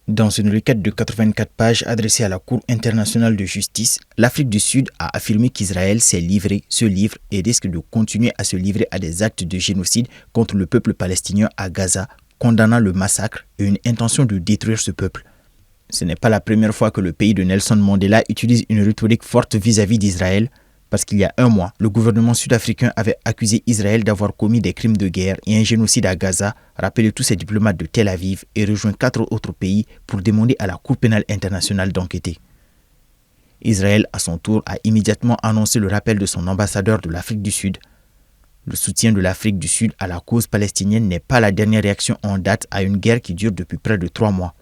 Dans une requête de 84 pages adressée à la Cour internationale de justice, l'Afrique du Sud a affirmé qu'Israël s'est livré, se livre et risque de continuer à se livrer à des actes de génocide contre le peuple palestinien à Gaza, condamnant le massacre et une intention de détruire ce peuple. Ce n'est pas la première fois que le pays de Nelson Mandela utilise une rhétorique forte vis-à-vis d'Israël, parce qu'il y a un mois, le gouvernement sud-africain avait accusé Israël d'avoir commis des crimes de guerre et un génocide à Gaza, rappelé tous ses diplomates de Tel Aviv et rejoint 4 autres pays pour demander à la Cour pénale internationale d'enquêter. Israël, à son tour, a immédiatement annoncé le rappel de son ambassadeur de l'Afrique du Sud. Le soutien de l'Afrique du Sud à la cause palestinienne n'est pas la dernière réaction en date à une guerre qui dure depuis près de 3 mois.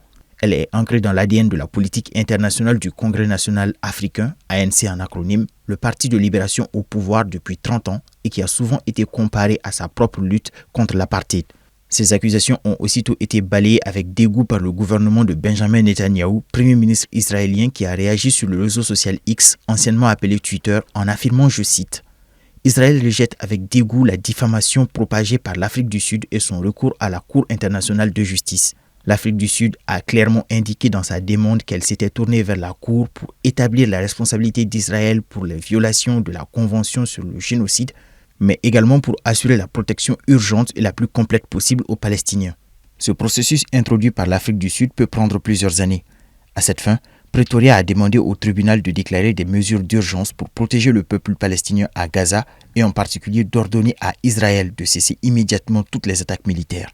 Elle est ancrée dans l'ADN de la politique internationale du Congrès national africain, ANC en acronyme, le parti de libération au pouvoir depuis 30 ans et qui a souvent été comparé à sa propre lutte contre l'apartheid. Ces accusations ont aussitôt été balayées avec dégoût par le gouvernement de Benjamin Netanyahou, premier ministre israélien qui a réagi sur le réseau social X, anciennement appelé Twitter, en affirmant, je cite, « Israël rejette avec dégoût la diffamation propagée par l'Afrique du Sud et son recours à la Cour internationale de justice. » L'Afrique du Sud a clairement indiqué dans sa demande qu'elle s'était tournée vers la Cour pour établir la responsabilité d'Israël pour les violations de la Convention sur le génocide, mais également pour assurer la protection urgente et la plus complète possible aux Palestiniens. Ce processus introduit par l'Afrique du Sud peut prendre plusieurs années. À cette fin, Pretoria a demandé au tribunal de déclarer des mesures d'urgence pour protéger le peuple palestinien à Gaza et en particulier d'ordonner à Israël de cesser immédiatement toutes les attaques militaires.